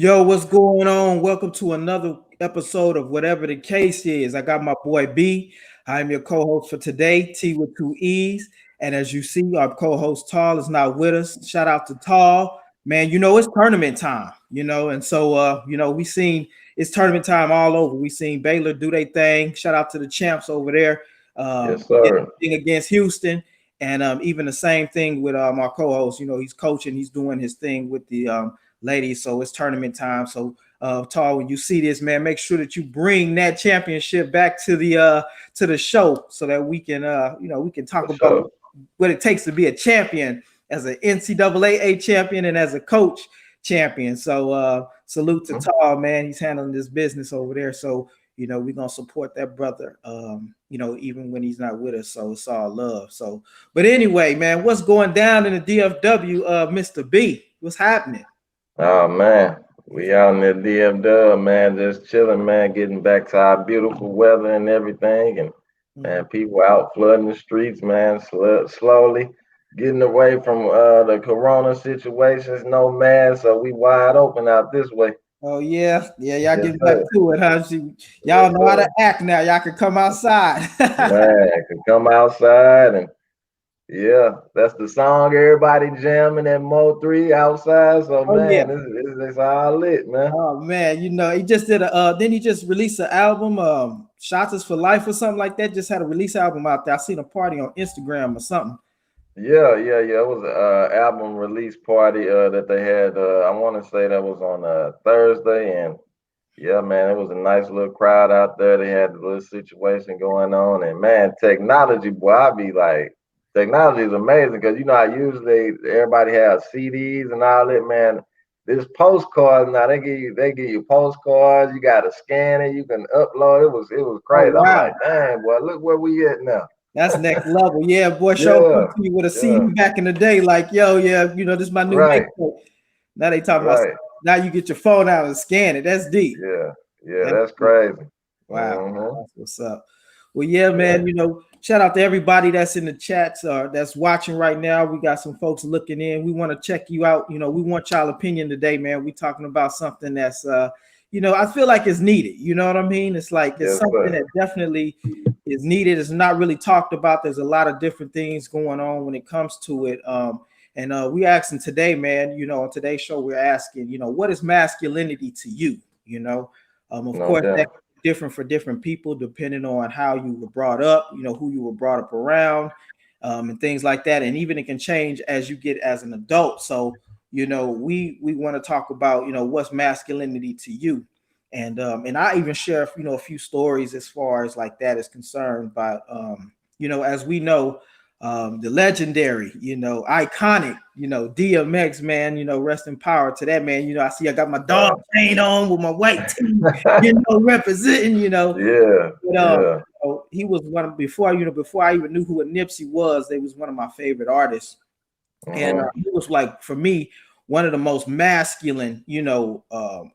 Yo, what's going on? Welcome to another episode of Whatever the Case Is. I got my boy B. I'm your co-host for today, T with two E's. And as you see, our co-host Tall is not with us. Shout out to Tall. Man, it's tournament time, and so we seen it's tournament time all over. We seen Baylor do their thing. Shout out to the champs over there. Yes, Did sir. everything against Houston. And even the same thing with our co-host. He's coaching, he's doing his thing with the ladies. So it's tournament time. So Tall, when you see this, man, make sure that you bring that championship back to the show so that we can we can talk For about sure. what it takes to be a champion as an NCAA champion and as a coach champion. So salute to Tall, man. He's handling this business over there. So we're gonna support that brother, even when he's not with us. So it's all love. So, but anyway, man, what's going down in the DFW, Mr. B? What's happening? Oh man, we out in the DFW, man, just chilling, man, getting back to our beautiful weather and everything, and man, Mhm. people out flooding the streets, man, slowly getting away from the corona situations. No mask, so we wide open out this way. Oh yeah, y'all Yes, getting back sir. to it, huh? Y'all Yes, know how sir. to act now. Y'all can come outside. Man, can come outside and yeah, that's the song everybody jamming at Mo 3 outside. So Oh yeah. man, it's all lit, man. Oh man, he just did a then he just released an album, Shots is for Life or something like that. Just had a release album out there. I seen a party on Instagram or something. Yeah. It was a album release party that they had. I want to say that was on Thursday, and yeah, man, it was a nice little crowd out there. They had a little situation going on, and man, technology, boy, I be like, technology is amazing because I usually everybody has CDs and all that, man. This postcards now they give you postcards. You got to scan it. You can upload. It was Oh crazy. I'm wow. like, dang, boy, look where we at now. That's next level. Yeah, boy, show up Yeah, to you with a yeah, CD back in the day, like, yo, yeah, this is my new right, mixtape. Now they talking about right. now you get your phone out and scan it. That's deep. Yeah, yeah, That's that's deep. crazy. Wow. Hmm. That's what's up. Well, yeah, Yeah, man, shout out to everybody that's in the chats that's watching right now. We got some folks looking in. We want to check you out. We want y'all opinion today, man. We talking about something that's I feel like it's needed. You know what I mean? It's like it's yes, something sir. that definitely is needed. It's not really talked about. There's a lot of different things going on when it comes to it. And we asking today, man, on today's show, we're asking, what is masculinity to you? Of No course, that doubt. different for different people depending on how you were brought up, who you were brought up around, and things like that. And even it can change as you get as an adult. So, we want to talk about, what's masculinity to you. And I even share, a few stories as far as like that is concerned. But as we know, the legendary, iconic, DMX, man, rest in power to that man. I see I got my dog Right. chain on with my white tee, representing, Yeah, but yeah. he was one of before I even knew who a Nipsey was, they was one of my favorite artists. And Hmm. he was like for me one of the most masculine,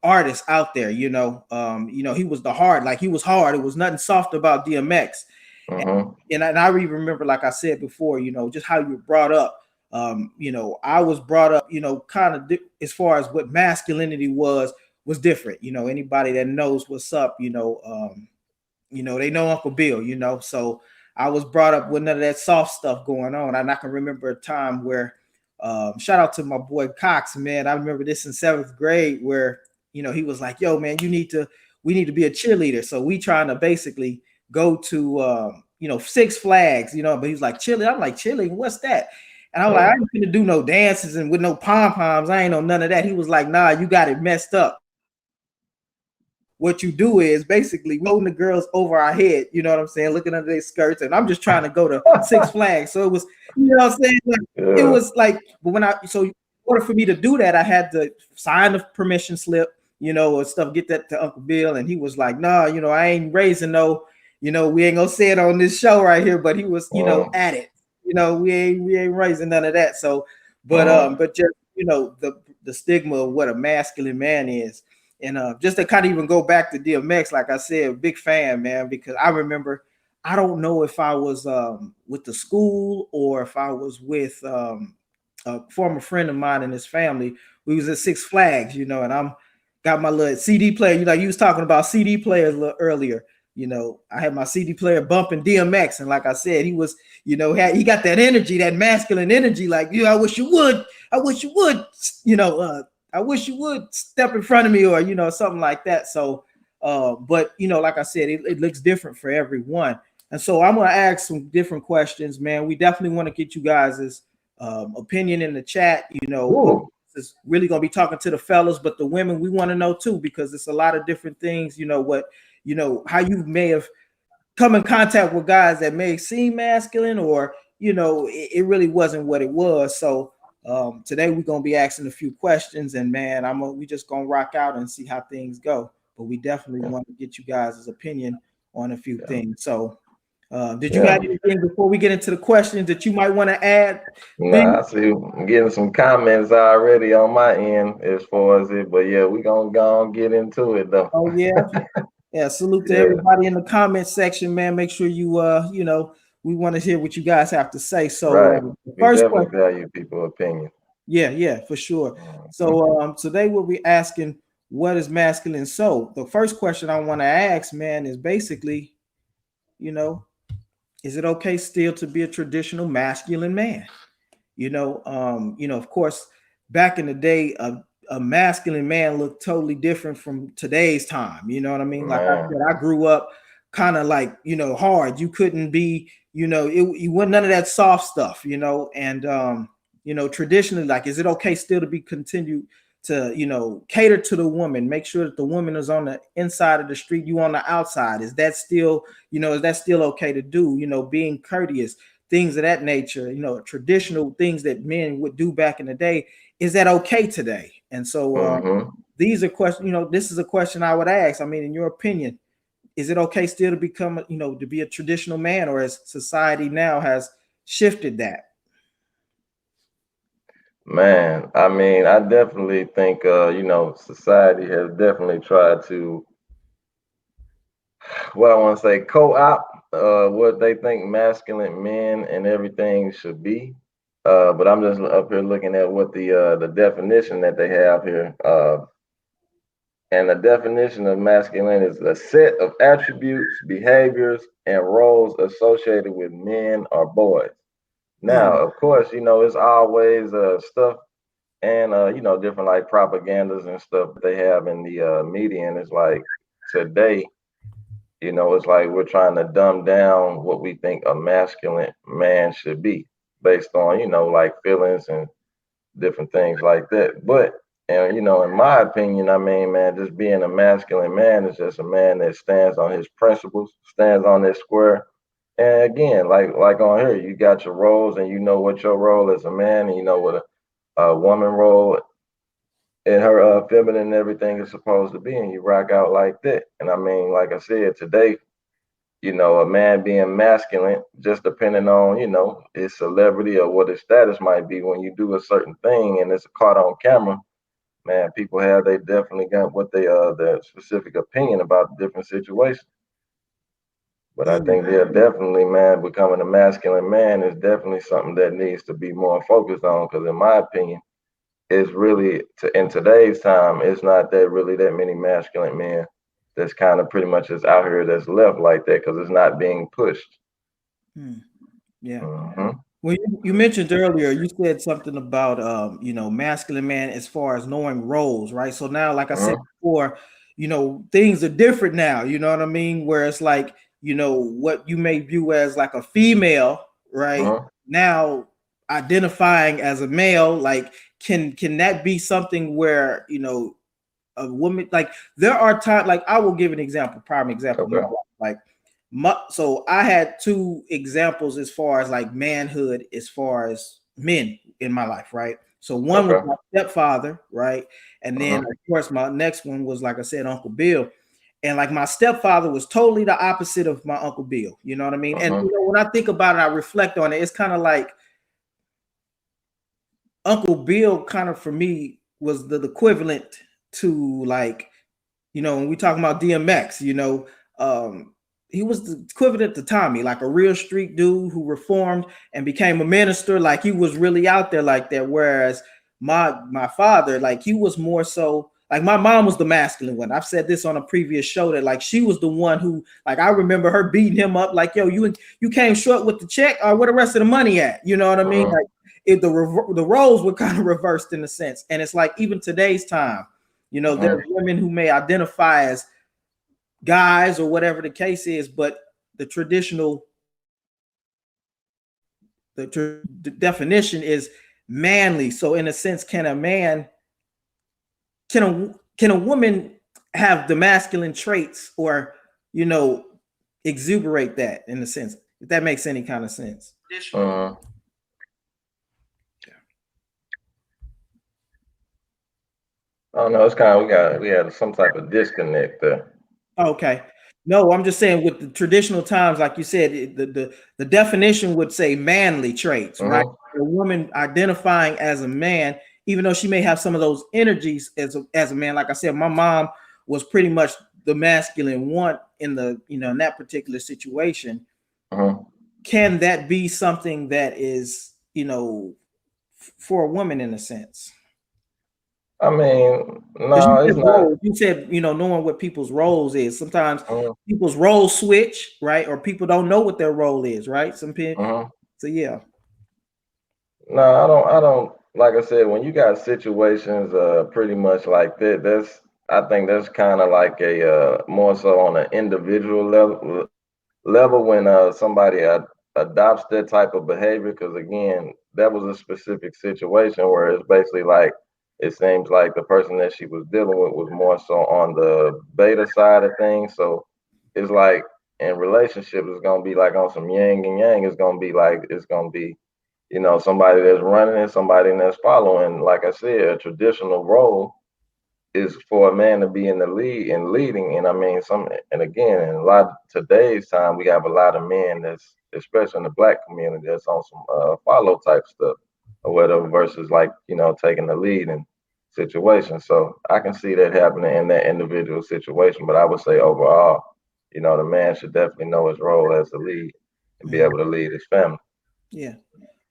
artists out there. He was the hard, like he was hard. It was nothing soft about DMX. Hmm. And I even remember, like I said before, just how you were brought up. I was brought up, kind of as far as what masculinity was different. Anybody that knows what's up, they know Uncle Bill, So I was brought up with none of that soft stuff going on. And I can remember a time where, shout out to my boy Cox, man. I remember this in seventh grade where, he was like, yo, man, we need to be a cheerleader. So we trying to basically go to, Six Flags, but he's like, cheerleader. I'm like, cheerleading, what's that? And I'm like, I Hmm. ain't gonna do no dances and with no pom poms. I ain't on none of that. He was like, nah, you got it messed up. What you do is basically we holding the girls over our head, you know what I'm saying, looking under their skirts, and I'm just trying to go to Six Flags. So it was, what I'm saying, like, it Yeah. was like, but in order for me to do that, I had to sign the permission slip, or stuff, get that to Uncle Bill, and he was like, nah, I ain't raising no, we ain't gonna say it on this show right here, but he was, Mm, at it, we ain't raising none of that. So, mm, but just the stigma of what a masculine man is. And just to kind of even go back to DMX, like I said, big fan, man, because I remember, I don't know if I was with the school or if I was with a former friend of mine and his family. We was at Six Flags, and I'm, got my little CD player. You was talking about CD players a little earlier. I had my CD player bumping DMX, and like I said, he was, he got that energy, that masculine energy. Like, I wish you would, I wish you would, I wish you would step in front of me, or something like that. So, but like I said, it looks different for everyone, and so I'm gonna ask some different questions, man. We definitely want to get you guys' opinion in the chat. Ooh. It's really gonna be talking to the fellas, but the women we want to know too, because it's a lot of different things. How you may have come in contact with guys that may seem masculine, or it really wasn't what it was. So today we're gonna be asking a few questions, and man, we just gonna rock out and see how things go. But we definitely want to get you guys' opinion on a few things. So did you have anything before we get into the questions that you might want to add? Nah, I see I'm getting some comments already on my end as far as it, but yeah, we gonna go and get into it though. Oh yeah. Yeah, salute to everybody in the comment section, man. Make sure you we want to hear what you guys have to say. So right. The We first definitely question, value people's opinion. yeah, for sure. So today we'll be asking, what is masculine? So the first question I want to ask, man, is basically, is it okay still to be a traditional masculine man? Of course, back in the day, a masculine man looked totally different from today's time. You know what I mean? Like I said, I grew up kind of like, hard. You couldn't be, you wasn't none of that soft stuff, and traditionally, like, is it okay still to be continued to, cater to the woman, make sure that the woman is on the inside of the street, you on the outside? Is that still, okay to do, being courteous, things of that nature, traditional things that men would do back in the day? Is that okay today? And so these are questions, this is a question I would ask. I mean, in your opinion, is it okay still to become, to be a traditional man, or as society now has shifted that? Man, I mean, I definitely think society has definitely tried to, what I want to say, co-opt what they think masculine men and everything should be. But I'm just up here looking at what the definition that they have here. And the definition of masculine is a set of attributes, behaviors, and roles associated with men or boys. Now, of course, it's always stuff and different like propagandas and stuff they have in the media, and it's like today, it's like we're trying to dumb down what we think a masculine man should be based on like feelings and different things like that. But and in my opinion, I mean, man, just being a masculine man is just a man that stands on his principles, stands on his square. And again, like on here, you got your roles, and you know what your role as a man, and you know what a woman role and her feminine and everything is supposed to be, and you rock out like that. And I mean, like I said, today, a man being masculine, just depending on, his celebrity or what his status might be, when you do a certain thing and it's caught on camera, man, they definitely got what their specific opinion about different situations. But I think they're definitely, man, becoming a masculine man is definitely something that needs to be more focused on. Because in my opinion, it's really in today's time, it's not that many masculine men that's kind of pretty much just out here that's left like that, because it's not being pushed. Yeah. Well, you mentioned earlier, you said something about masculine man as far as knowing roles, right? So now, like I said before, things are different now. You know what I mean? Where it's like, what you may view as like a female, right? Now identifying as a male, like can that be something where a woman, like there are times, like I will give an example, prime example. Like so I had two examples as far as like manhood, as far as men in my life, right? So one was my stepfather, right? And then of course my next one was, like I said, Uncle Bill. And like my stepfather was totally the opposite of my Uncle Bill. You know what I mean? And when I think about it, I reflect on it. It's kind of like Uncle Bill kind of for me was the equivalent to, like, when we talk about DMX, he was the equivalent to Tommy, like a real street dude who reformed and became a minister. Like he was really out there like that. Whereas my father, like he was more so, like my mom was the masculine one. I've said this on a previous show that like she was the one who, like, I remember her beating him up like, yo, you came short with the check, or where the rest of the money at? You know what I mean? Like the roles were kind of reversed in a sense. And it's like even today's time, you know, there's women who may identify as guys or whatever the case is, but the traditional the definition is manly. So in a sense, can a woman have the masculine traits, or, you know, exuberate that in a sense, if that makes any kind of sense? I don't know. It's kind of we had some type of disconnect there. Okay. No, I'm just saying with the traditional times, like you said, the definition would say manly traits, right? A woman identifying as a man, even though she may have some of those energies as a man. Like I said, my mom was pretty much the masculine one in the, you know, in that particular situation. Can that be something that is, you know, for a woman in a sense? I mean, no, it's not. You said, you know, knowing what people's roles is. Sometimes people's roles switch, right? Or people don't know what their role is, right? Some people. So yeah. No, I don't. Like I said, when you got situations, pretty much like that, I think that's kind of like a more so on an individual level when somebody adopts that type of behavior. Because again, that was a specific situation where it's basically like it seems like the person that she was dealing with was more so on the beta side of things. So it's like in relationships, it's gonna be like on some yin and yang. It's gonna be, you know, somebody that's running and somebody that's following. Like I said, a traditional role is for a man to be in the lead and leading. And I mean, and again, in a lot of today's time, we have a lot of men that's, especially in the black community, that's on some follow type stuff or whatever, versus like, you know, taking the lead in situations. So I can see that happening in that individual situation. But I would say overall, you know, the man should definitely know his role as the lead and be able to lead his family. Yeah.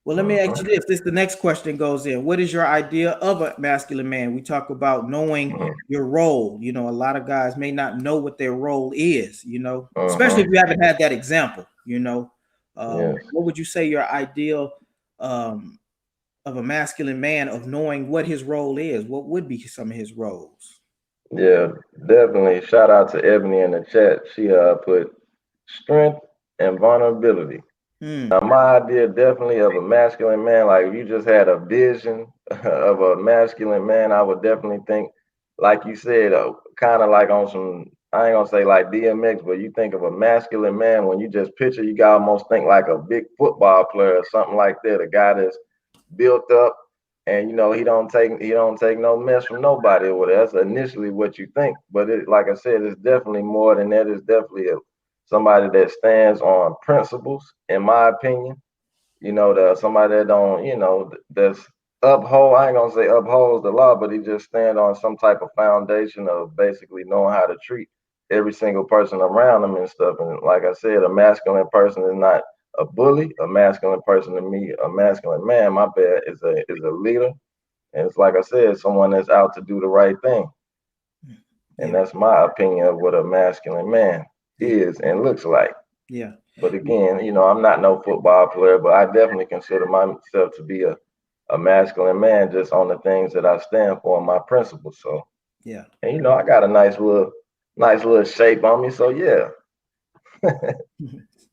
Well, let me ask you this. The next question goes in. What is your idea of a masculine man? We talk about knowing your role. You know, a lot of guys may not know what their role is, you know, especially if you haven't had that example, you know. What would you say your ideal of a masculine man, of knowing what his role is? What would be some of his roles? Yeah, definitely. Shout out to Ebony in the chat. She put strength and vulnerability. Now, my idea definitely of a masculine man, like if you just had a vision of a masculine man, I would definitely think, like you said, kind of like on some, I ain't gonna say like DMX, but you think of a masculine man, when you just picture, you got almost think like a big football player or something like that, a guy that's built up, and you know he don't take no mess from nobody or whatever. That's initially what you think, but like I said, it's definitely more than that. It's definitely somebody that stands on principles, in my opinion. You know, somebody that don't, you know, that's I ain't gonna say upholds the law, but he just stand on some type of foundation of basically knowing how to treat every single person around him and stuff. And like I said, a masculine person is not a bully. A masculine person to me, a masculine man, my bad, is a leader. And it's like I said, someone that's out to do the right thing. And that's my opinion of what a masculine man is and looks like. Yeah. But again, you know, I'm not no football player, but I definitely consider myself to be a masculine man just on the things that I stand for and my principles. So yeah. And you know, I got a nice little shape on me. So yeah.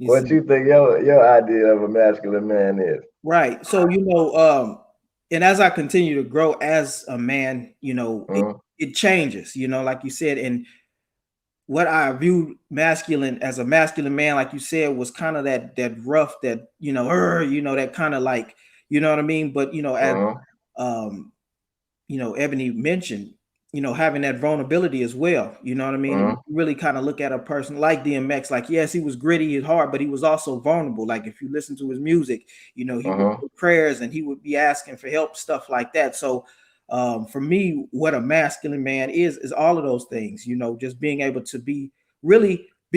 What you think your idea of a masculine man is? Right. So, you know, and as I continue to grow as a man, you know, it changes, you know, like you said. And what I viewed masculine as a masculine man, like you said, was kind of that rough, that, you know, that kind of like, you know what I mean? But, you know, as you know, Ebony mentioned, you know, having that vulnerability as well. You know what I mean? Really kind of look at a person like DMX, like, yes, he was gritty and hard, but he was also vulnerable. Like if you listen to his music, you know, he would do prayers and he would be asking for help, stuff like that. So for me, what a masculine man is all of those things, you know, just being able to be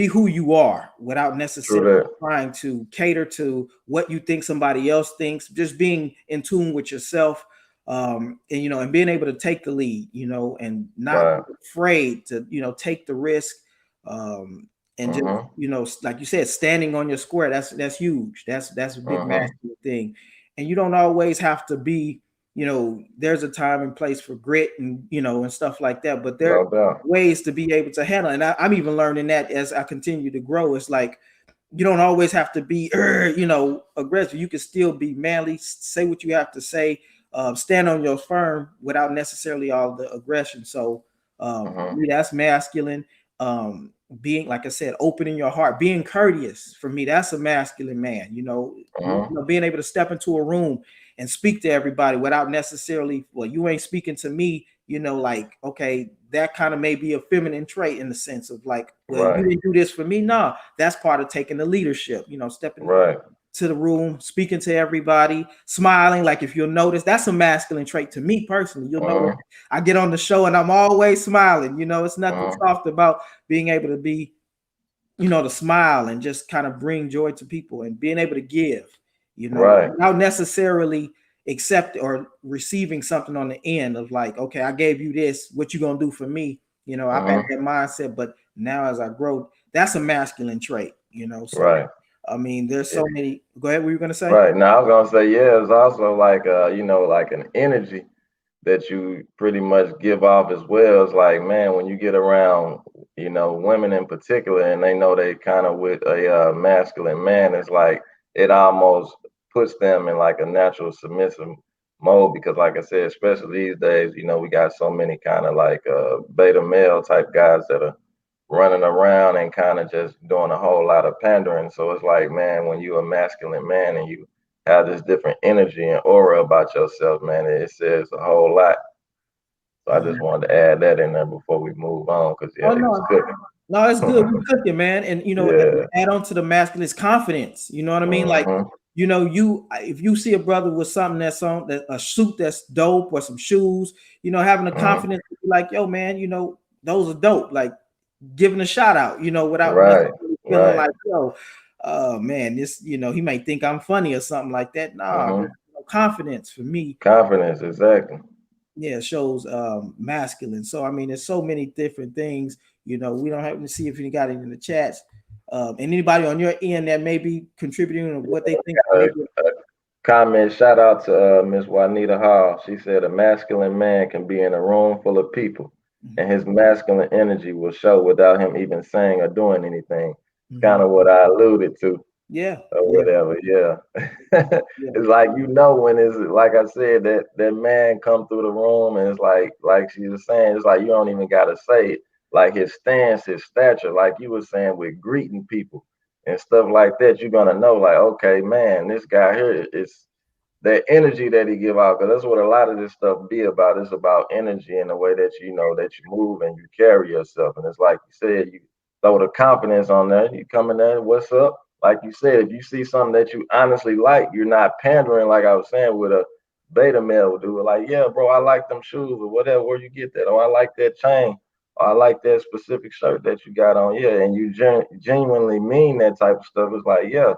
who you are without necessarily trying to cater to what you think somebody else thinks, just being in tune with yourself. and and being able to take the lead, and not Right. be afraid to take the risk, and just Mhm. like you said, standing on your square. That's huge. That's a big Mhm. masculine thing, and you don't always have to be. There's a time and place for grit and and stuff like that, but there are No doubt. ways to be able to handle. And I'm even learning that as I continue to grow. It's like you don't always have to be aggressive. You can still be manly, say what you have to say, stand on your firm without necessarily all the aggression. So for Mhm. me, that's masculine. Being, like I said, opening your heart, being courteous, for me, that's a masculine man. Mhm. Being able to step into a room and speak to everybody without necessarily, well, you ain't speaking to me, like, okay, that kind of may be a feminine trait in the sense of like, well, you Right. didn't do this for me. No, that's part of taking the leadership, stepping Right. to the room, speaking to everybody, smiling. Like, if you'll notice, that's a masculine trait to me personally. You'll notice Mhm. I get on the show and I'm always smiling. It's nothing Mhm. soft about being able to be, to smile and just kind of bring joy to people and being able to give, Right. without necessarily accept or receiving something on the end of like, okay, I gave you this, what you gonna do for me? I've had Mhm. that mindset, but now as I grow, that's a masculine trait, So Right. I mean, there's so many. Go ahead. What were you gonna say? Right. Now I was gonna say, yeah, it's also like like an energy that you pretty much give off as well. It's like, man, when you get around, women in particular, and they know they kind of with a masculine man, it's like it almost puts them in like a natural submissive mode because, like I said, especially these days, we got so many kind of like beta male type guys that are running around and kind of just doing a whole lot of pandering. So it's like, man, when you're a masculine man and you have this different energy and aura about yourself, man, it says a whole lot. So I just Yeah. wanted to add that in there before we move on, because yeah, Oh he was no, cooking. no, it's good. We cooking, man, and Yeah. add on to the masculine is confidence. You know what I mean? Like, Mhm. you if you see a brother with something that's on that a suit that's dope or some shoes, having the Mhm. confidence to be like, yo, man, those are dope. Like giving a shout out, without Right. necessarily feeling Right. like, yo, man, this, he might think I'm funny or something like that. Nah, just, Mhm. confidence for me, Confidence, exactly. yeah, shows masculine. So I mean, there's so many different things. We don't have to see if you got it in the chats. And anybody on your end that may be contributing to what they think Uh, maybe. Comment, shout out to Miss Juanita Hall. She said a masculine man can be in a room full of people and Mhm, his masculine energy will show without him even saying or doing anything. Kind mhm. of what I alluded to Yeah, or yeah, whatever. Yeah. yeah, It's like when it's like I said, that man come through the room and it's like she was saying, it's like you don't even gotta say it. Like his stance, his stature, like you were saying with greeting people and stuff like that, you're gonna know like, okay, man, this guy here is that energy that he give out, because that's what a lot of this stuff be about. It's about energy and the way that that you move and you carry yourself. And it's like you said, you throw the confidence on there. You come in there, what's up? Like you said, if you see something that you honestly like, you're not pandering like I was saying with a beta male would do it. Like, yeah, bro, I like them shoes or whatever. Where you get that? Oh, I like that chain. Or I like that specific shirt that you got on. Yeah, and you genuinely mean that type of stuff. It's like, yeah,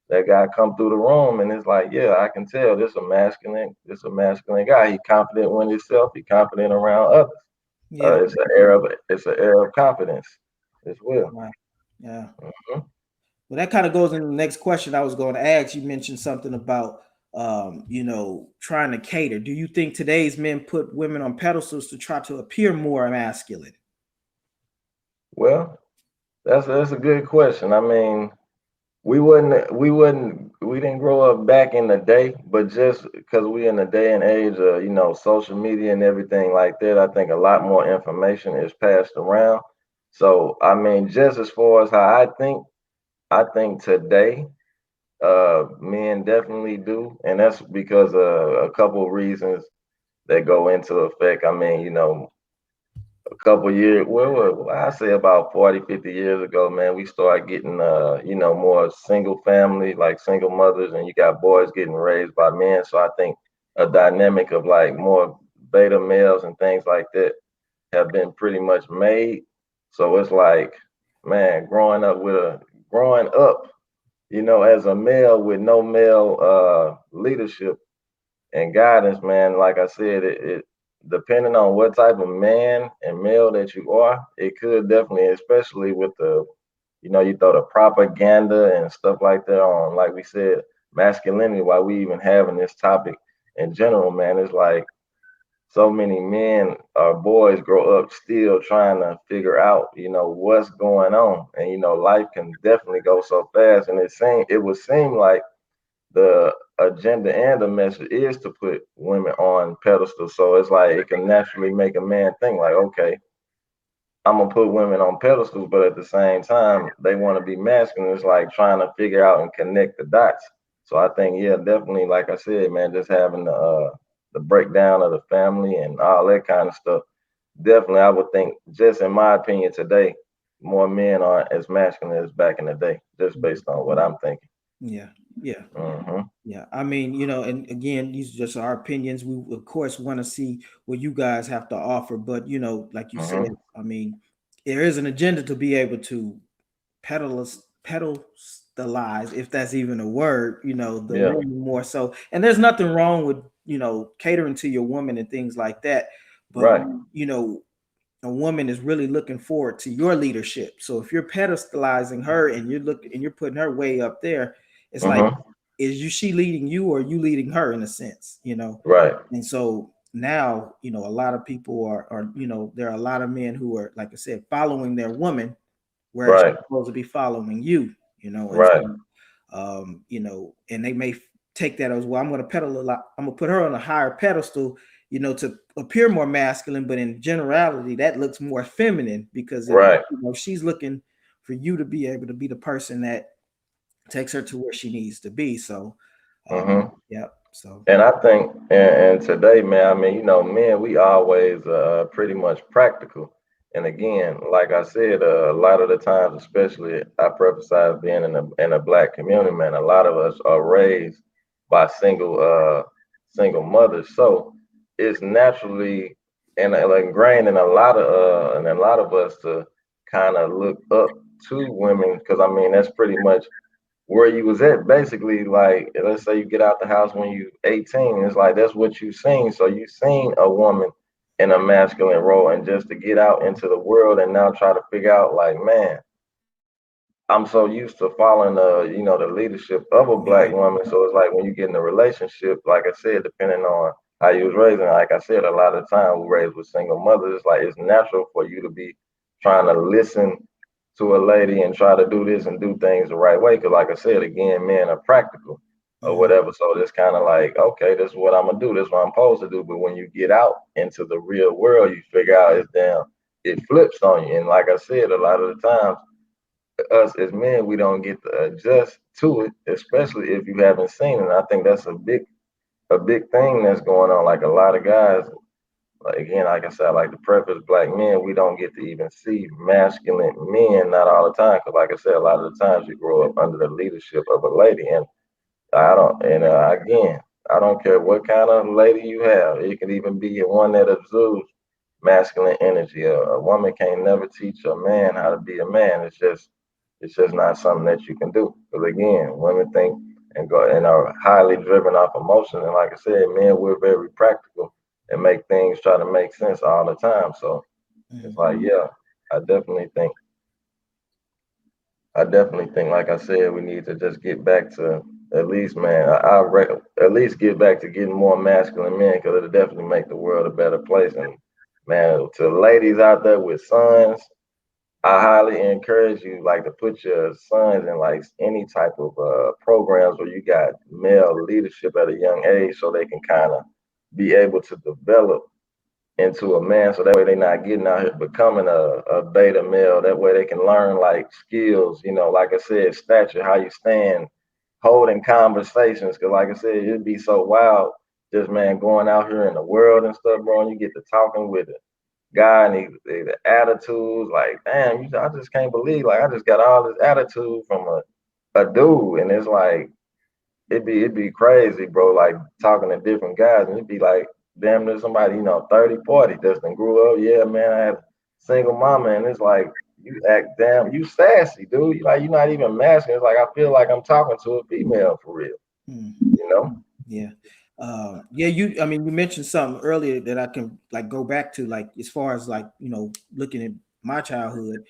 that guy come through the room and it's like, yeah, I can tell this a masculine guy. He confident with himself. He confident around others. yeah, It's an air of confidence as well. right, yeah. Mhm. Well, that kind of goes into the next question I was going to ask. You mentioned something about trying to cater. Do you think today's men put women on pedestals to try to appear more masculine? Well, that's a good question. I mean, we didn't grow up back in the day, but just because we in the day and age of social media and everything like that, I think a lot more information is passed around. So I mean, just as far as how I think today, men definitely do, and that's because a couple of reasons that go into effect. I mean, a couple years, I say about 40, 50 years ago, man, we started getting, more single family, like single mothers, and you got boys getting raised by men. So I think a dynamic of like more beta males and things like that have been pretty much made. So it's like, man, growing up, as a male with no male leadership and guidance, man. Like I said, it depending on what type of man and male that you are, it could definitely, especially with the, you throw the propaganda and stuff like that on, like we said, masculinity. Why we even having this topic in general, man, it's like so many men or boys grow up still trying to figure out, what's going on, and life can definitely go so fast, and it would seem like the agenda and the message is to put women on pedestals. So it's like it can naturally make a man think like, okay, I'm gonna put women on pedestals, but at the same time, they want to be masculine. It's like trying to figure out and connect the dots. So I think, yeah, definitely, like I said, man, just having the breakdown of the family and all that kind of stuff. Definitely, I would think, just in my opinion, today, more men are as masculine as back in the day, just based on what I'm thinking. Yeah, yeah. Hmm. Yeah, I mean, and again, these are just our opinions. We of course want to see what you guys have to offer, but like you said, Hmm. I mean, there is an agenda to be able to pedestalize, if that's even a word, the Yeah. woman more so. And there's nothing wrong with catering to your woman and things like that, but Right. a woman is really looking forward to your leadership. So if you're pedestalizing her and you're putting her way up there, it's like, Hmm. she leading you or you leading her in a sense? Right. And so now, a lot of people are, there are a lot of men who are, like I said, following their woman, whereas Right. she's supposed to be following you, and Right. so, and they may take that as, well, I'm going to pedal a lot. I'm going to put her on a higher pedestal, to appear more masculine, but in generality, that looks more feminine because if Right. she's looking for you to be able to be the person that takes her to where she needs to be. So, Hmm. yeah. So, And I think, and today, man, I mean, men, we always pretty much practical. And again, like I said, a lot of the times, especially I prophesize being in a black community, man, a lot of us are raised by single mothers. So it's naturally and ingrained in a lot of us to kind of look up to women, because I mean that's pretty much where you was at. Basically, like, let's say you get out the house when you 18, it's like that's what you seen. So you seen a woman in a masculine role, and just to get out into the world and now try to figure out like, man, I'm so used to following the leadership of a black right. woman. So it's like when you get in a relationship, like I said, depending on how you was raised, and like I said, a lot of the time we raised with single mothers, it's like it's natural for you to be trying to listen to a lady and try to do this and do things the right way. Cause like I said, again, men are practical or Mhm. whatever. So it's kind of like, okay, this is what I'm gonna do, this is what I'm supposed to do. But when you get out into the real world, you figure out it flips on you. And like I said, a lot of the times us as men, we don't get to adjust to it, especially if you haven't seen it. And I think that's a big thing that's going on. Like a lot of guys, like again, like I said, I like to preface black men, we don't get to even see masculine men, not all the time. Cause like I said, a lot of the times you grow up under the leadership of a lady. And I don't, and again, I don't care what kind of lady you have. It can even be one that exudes masculine energy. A woman can't never teach a man how to be a man. It's just not something that you can do. Because again, women think and go and are highly driven off emotion. And like I said, men, we're very practical and make things try to make sense all the time. So it's Mhm. like, yeah, I definitely think I definitely think, like I said, we need to just get back to at least, man. At least get back to getting more masculine men, because it'll definitely make the world a better place. And man, to ladies out there with sons, I highly encourage you, like, to put your sons in like any type of programs where you got male leadership at a young age, so they can kind of be able to develop into a man. So that way they're not getting out here becoming a beta male. That way they can learn like skills, like I said, stature, how you stand, holding conversations. Cause like I said, it'd be so wild just, man, going out here in the world and stuff, bro. And you get to talking with a guy and the attitudes, like, damn, I just can't believe, like, I just got all this attitude from a dude. And it's like, it'd be crazy, bro. Like talking to different guys, and it'd be like damn near somebody, 30, 40 just done grew up. Yeah, man, I had a single mama, and it's like you act damn, you sassy, dude. Like you're not even masculine. It's like I feel like I'm talking to a female for real, Mhm. you know? Yeah. Yeah, I mean, you mentioned something earlier that I can like go back to, like as far as like looking at my childhood.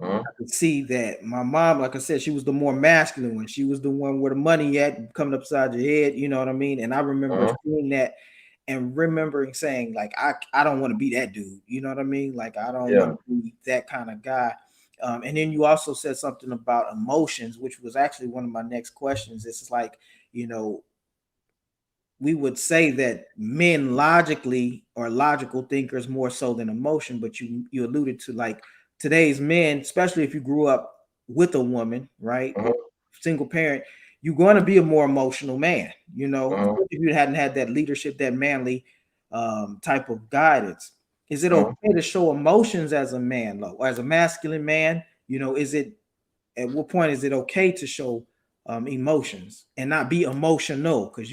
Mm-hmm. I could see that my mom, like I said, she was the more masculine one. She was the one where the money at coming upside your head. You know what I mean? And I remember Mm-hmm. seeing that and remembering saying, like, I don't want to be that dude. You know what I mean? Like, I don't want Yeah. to be that kind of guy. And then you also said something about emotions, which was actually one of my next questions. It's like, you know, we would say that men logically are logical thinkers more so than emotion, but you alluded to like today's men, especially if you grew up with a woman, right, or Mm-hmm. single parent, you're going to be a more emotional man, Mm-hmm. if you hadn't had that leadership, that manly type of guidance. Is it Mm-hmm. okay to show emotions as a man, though, or as a masculine man? Is it, at what point is it okay to show emotions and not be emotional? Because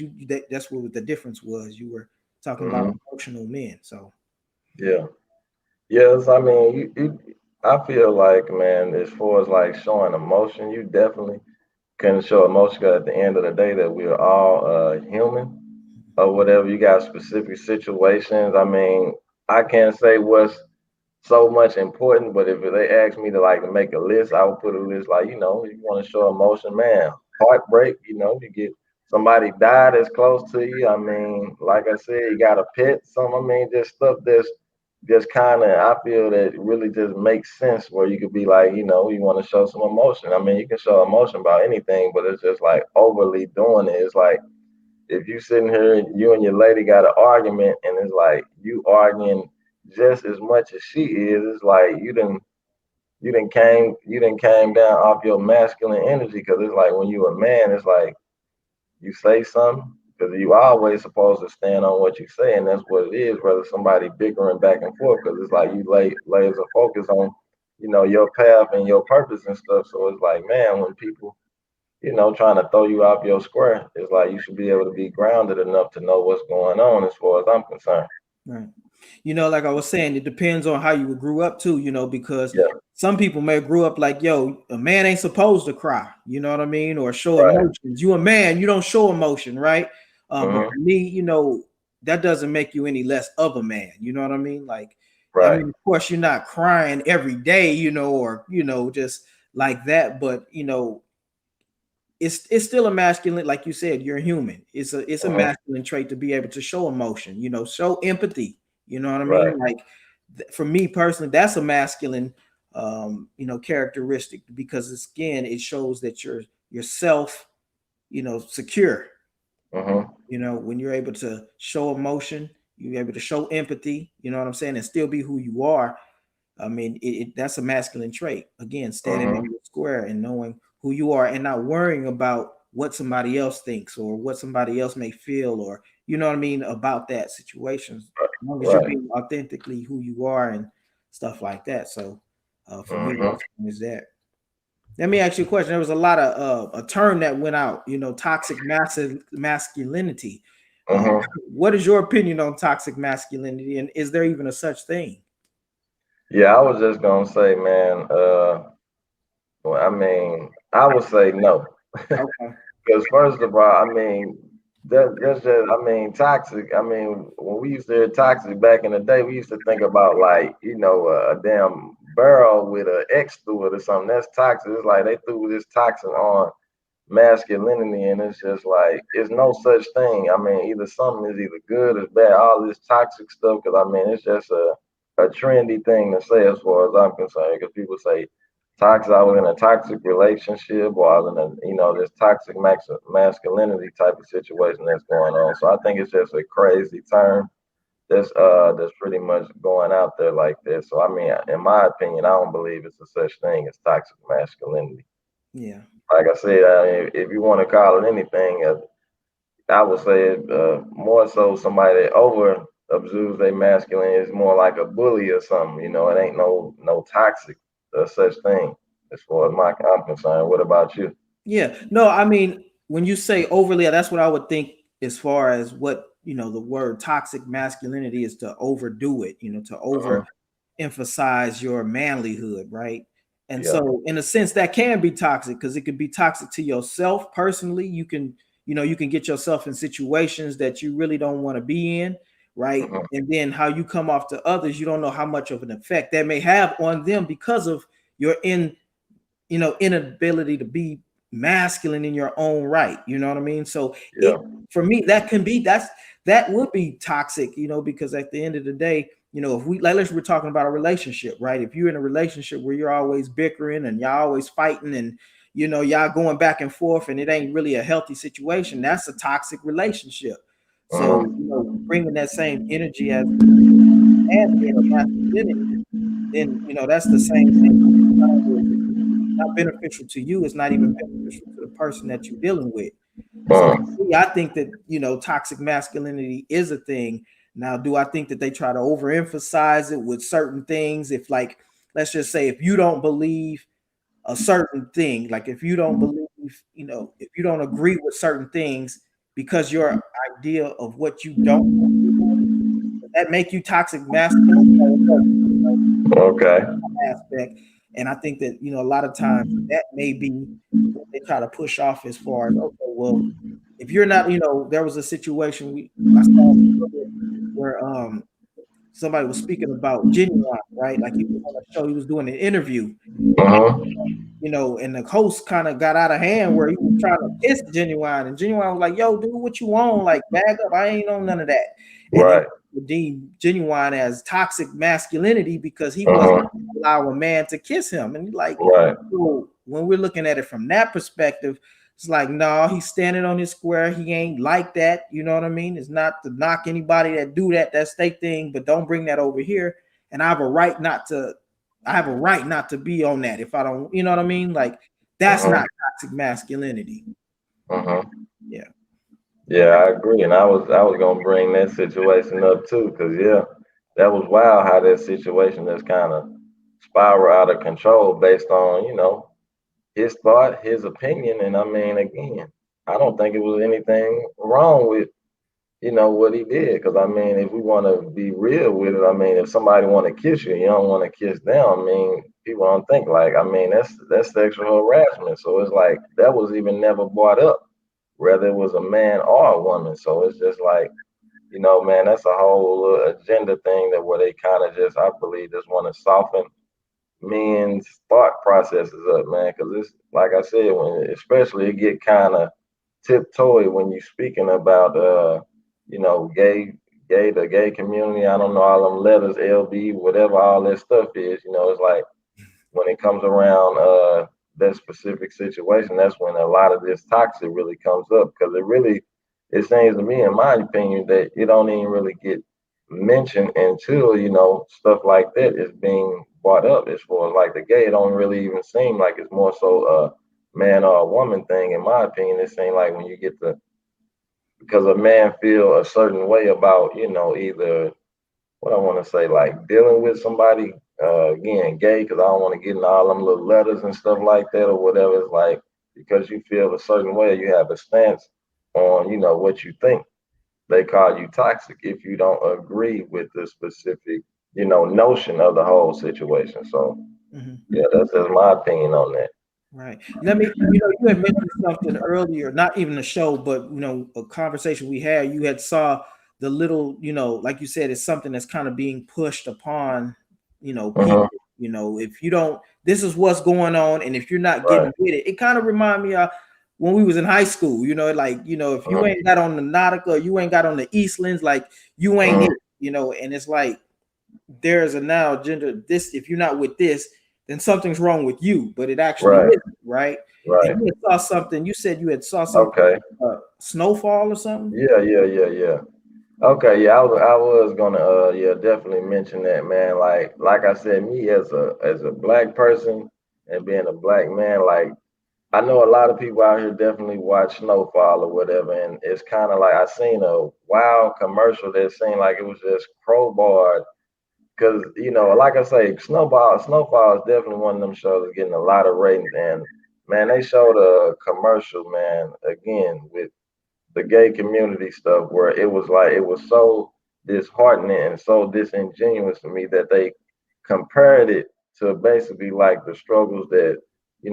that's what the difference was. You were talking about Mm-hmm. emotional men. So Yeah. Yes, I mean, I feel like, man, as far as like showing emotion, you definitely can show emotion 'cause at the end of the day that we're all human or whatever. You got specific situations. I mean, I can't say what's so much important, but if they ask me to like make a list, I would put a list like, you want to show emotion, man, heartbreak, you get somebody died that's close to you. I mean, like I said, you got a pet, some, I mean, just stuff that's just kind of, I feel that really just makes sense where you could be like, you want to show some emotion. I mean, you can show emotion about anything, but it's just like overly doing it. It's like if you sitting here, you and your lady got an argument, and it's like you arguing just as much as she is. It's like you didn't came down off your masculine energy because it's like when you a man, it's like you say something because you always supposed to stand on what you say, and that's what it is. Whether somebody bickering back and forth, because it's like you laser focus on your path and your purpose and stuff. So it's like, man, when people trying to throw you off your square, it's like you should be able to be grounded enough to know what's going on as far as I'm concerned. right. Like I was saying, it depends on how you grew up too, because Yeah, some people may grew up like, yo, a man ain't supposed to cry, you know what I mean, or show right. emotions. You a man, you don't show emotion, right? But Hmm. for me, that doesn't make you any less of a man. You know what I mean? Like, I Right. mean, of course, you're not crying every day, or just like that, but it's still a masculine, like you said, you're human. It's a Hmm. masculine trait to be able to show emotion, show empathy. You know what I Right. mean? Like for me personally, that's a masculine characteristic, because it's, again, it shows that you're yourself, secure. Hmm. When you're able to show emotion, you're able to show empathy, you know what I'm saying, and still be who you are. I mean, that's a masculine trait. Again, standing in Hmm. your square and knowing who you are and not worrying about what somebody else thinks or what somebody else may feel, or you know what I mean, about that situation. As long as you're Right. being authentically who you are and stuff like that. So for me, Hmm. that's is that. Let me ask you a question. There was a lot of a term that went out, toxic masculinity. Uh, Hmm. what is your opinion on toxic masculinity, and is there even a such thing? Yeah, I was just gonna say, man. Well, I mean, I would say no. Okay. Because first of all, I mean, that's just, I mean, toxic. I mean, when we used to hear toxic back in the day, we used to think about like, a damn barrel with an X through it or something. That's toxic. It's like they threw this toxin on masculinity, and it's just like it's no such thing. I mean, either something is either good or bad. All this toxic stuff, because I mean, it's just a trendy thing to say as far as I'm concerned. Because people say toxic, I was in a toxic relationship, or I was in a this toxic masculinity type of situation that's going on. So I think it's just a crazy term that's pretty much going out there like this. So I mean, in my opinion, I don't believe it's a such thing as toxic masculinity. Yeah. Like I said, if you want to call it anything, I would say more so somebody that over observes their masculine is more like a bully or something. It ain't no toxic such thing as far as I'm concerned. What about you? Yeah. No, I mean, when you say overly, that's what I would think as far as what, the word toxic masculinity is, to overdo it, to over Hmm. emphasize your manlyhood, right? And Yeah. so, in a sense, that can be toxic, because it could be toxic to yourself personally. You can, you can get yourself in situations that you really don't want to be in, right? Mhm. And then how you come off to others, you don't know how much of an effect that may have on them because of your inability to be masculine in your own right. You know what I mean? So Yeah. for me, that would be toxic, because at the end of the day, if we're talking about a relationship, right? If you're in a relationship where you're always bickering and y'all always fighting and y'all going back and forth and it ain't really a healthy situation, that's a toxic relationship. So, Mhm. bringing that same energy as and being a masculinity, then that's the same thing. Not beneficial to you. It's not even beneficial to the person that you're dealing with. So Mhm. for me, I think that toxic masculinity is a thing. Now, do I think that they try to overemphasize it with certain things? If, like, let's just say, if you don't believe a certain thing, like if you don't believe, if you don't agree with certain things because your idea of what you don't does that make you toxic masculine? No, it doesn't. Okay. Aspect. And I think that, a lot of times that may be what they try to push off as far as, okay, well, if you're not, there was a situation I saw where somebody was speaking about Genuine, right? Like he was on a show, he was doing an interview, Mhm. and the host kind of got out of hand where he was trying to kiss Genuine, and Genuine was like, "Yo, dude, what you on? Like, bag up. I ain't on none of that." And then Right. deemed Genuine as toxic masculinity because he wasn't Mhm. allow a man to kiss him. And like, Right. so when we're looking at it from that perspective, it's like, no, he's standing on his square. He ain't like that. You know what I mean? It's not to knock anybody that do that. That's their thing, but don't bring that over here. And I have a right not to be on that if I don't, you know what I mean? Like that's Mhm. not toxic masculinity. Mhm. Yeah. Yeah, I agree, and I was gonna bring that situation up too, because yeah, that was wild how that situation just kind of spiral out of control based on his thought, his opinion, and I mean again, I don't think it was anything wrong with what he did, because I mean if we want to be real with it, I mean if somebody want to kiss you, you don't want to kiss them. I mean people don't think like I mean that's sexual harassment, so it's like that was even never brought up whether it was a man or a woman. So it's just like, man, that's a whole agenda thing that where they kind of just, I believe, just want to soften men's thought processes up, man. Because it's like I said, when especially it get kind of tiptoey when you speaking about, the gay community. I don't know all them letters, LB, whatever all that stuff is. It's like when it comes around that specific situation, that's when a lot of this toxic really comes up because it seems to me, in my opinion, that it don't even really get mentioned until stuff like that is being brought up. As far as like the gay, it don't really even seem like it's more so a man or a woman thing. In my opinion, it seems like when you get to because a man feel a certain way about either what I want to say, like dealing with somebody, again, gay, because I don't want to get in all them little letters and stuff like that or whatever. It's like because you feel a certain way, you have a stance on, what you think. They call you toxic if you don't agree with the specific, notion of the whole situation. So Mhm. yeah, that's just my opinion on that. Right. You had mentioned something earlier, not even a show, but a conversation we had. You had saw the little, like you said, it's something that's kind of being pushed upon, Hmm. people. If you don't, this is what's going on, and if you're not Right. getting with it, it kind of remind me of when we was in high school. Like if you Hmm. ain't got on the Nautica, you ain't got on the Eastlands, like you ain't Hmm. it. And it's like there's a now gender this if you're not with this then something's wrong with you, but it actually Right. isn't, right? And Right. you had saw something, you said you had saw something, Okay. snowfall or something. Yeah. Yeah. Yeah. Yeah. Okay, yeah, I was gonna yeah, definitely mention that, man. Like I said, me as a black person and being a black man, like I know a lot of people out here definitely watch Snowfall or whatever, and it's kind of like I seen a wild commercial that seemed like it was just crowbarred because like I say, Snowfall is definitely one of them shows that's getting a lot of ratings, and man, they showed a commercial, man, again with the gay community stuff where it was like it was so disheartening and so disingenuous to me that they compared it to basically like the struggles that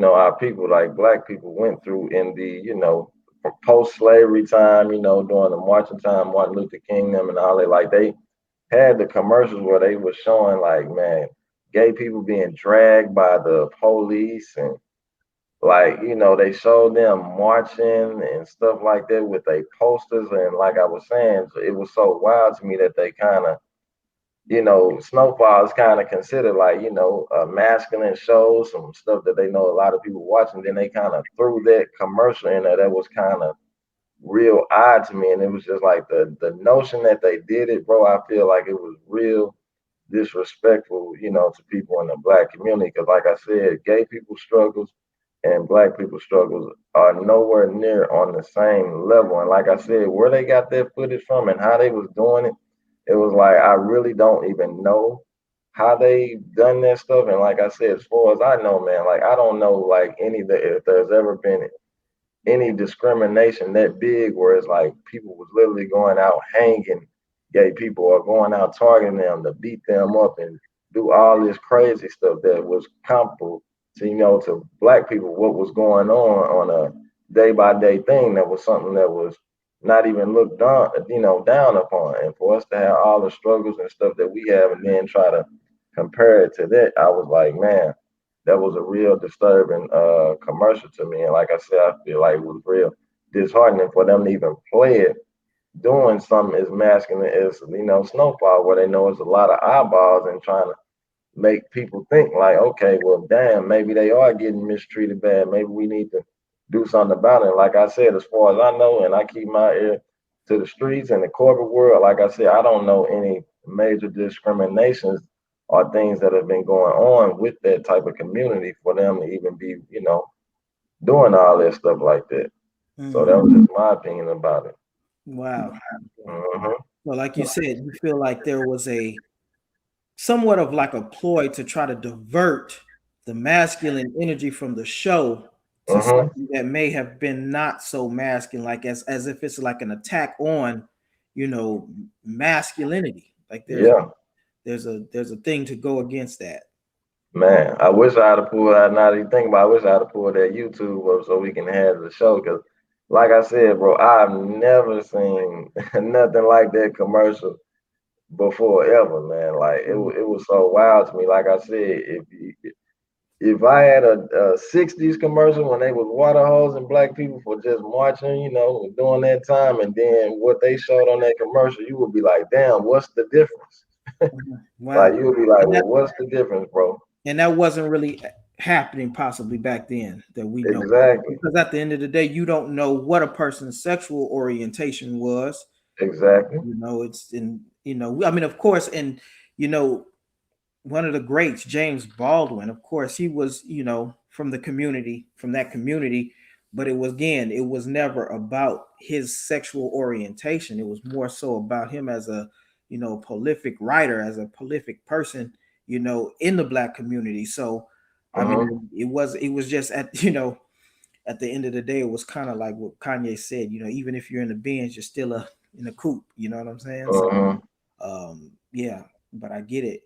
our people like black people went through in the from post-slavery time, during the marching time, Martin Luther King them and all that. Like they had the commercials where they were showing like, man, gay people being dragged by the police and like, they showed them marching and stuff like that with their posters. And like I was saying, it was so wild to me that they kind of, Snowfall is kind of considered like, a masculine show, some stuff that they know a lot of people watching. Then they kind of threw that commercial in there that was kind of real odd to me. And it was just like the notion that they did it, bro, I feel like it was real disrespectful, to people in the black community. Because, like I said, gay people struggles and black people struggles are nowhere near on the same level. And like I said, where they got that footage from and how they was doing it, it was like I really don't even know how they done that stuff. And like I said, as far as I know, man, like I don't know like any that if there's ever been any discrimination that big where it's like people was literally going out hanging gay people or going out targeting them to beat them up and do all this crazy stuff that was comparable to to black people what was going on a day by day thing that was something that was not even looked down down upon. And for us to have all the struggles and stuff that we have and then try to compare it to that, I was like, man, that was a real disturbing commercial to me. And like I said, I feel like it was real disheartening for them to even play it doing something as masculine as Snowfall, where they know it's a lot of eyeballs and trying to make people think like, okay, well, damn, maybe they are getting mistreated bad. Maybe we need to do something about it. Like I said, as far as I know, and I keep my ear to the streets and the corporate world, like I said, I don't know any major discriminations or things that have been going on with that type of community for them to even be, doing all that stuff like that. So that Mhm. was just my opinion about it. Wow. Hmm. Well, like you said, you feel like there was a somewhat of like a ploy to try to divert the masculine energy from the show to Hmm. something that may have been not so masculine, like as if it's like an attack on, you know, masculinity. Like Yeah. there's a thing to go against that. Man, I wish I had to pull that. Now that you think about it, I wish I had to pull that YouTube up so we can have the show. Cause, like I said, bro, I've never seen nothing like that commercial before ever, man. Like it was so wild to me. Like I said, if I had a '60s commercial when they was water hosing black people for just marching, during that time, and then what they showed on that commercial, you would be like, damn, what's the difference? Mhm. Like Wow. you would be like, And well, that what's the difference, bro? and that wasn't really happening possibly back then that we know, Exactly. because at the end of the day you don't know what a person's sexual orientation was. Exactly. It's in, I mean, of course, and you know one of the greats, James Baldwin, of course, he was, from the community, from that community, but it was, again, it was never about his sexual orientation. It was more so about him as a, prolific writer, as a prolific person, in the black community. So, I Hmm. mean, it was just at, at the end of the day, it was kind of like what Kanye said, even if you're in the Benz, you're still in a coupe, you know what I'm saying? So, Hmm. yeah, but I get it.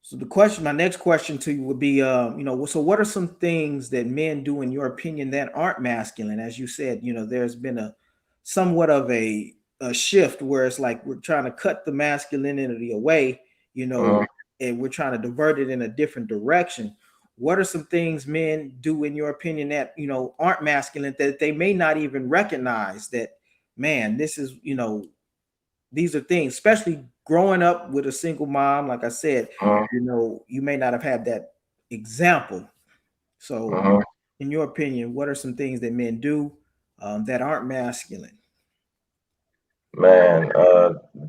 So my next question to you would be, so what are some things that men do, in your opinion, that aren't masculine? As you said, there's been a somewhat of a shift where it's like we're trying to cut the masculinity away, you know, Hmm. and we're trying to divert it in a different direction. What are some things men do, in your opinion, that aren't masculine, that they may not even recognize that, man, this is, these are things, especially growing up with a single mom. Like I said, Hmm. you may not have had that example. So, Hmm. in your opinion, what are some things that men do, that aren't masculine? Man,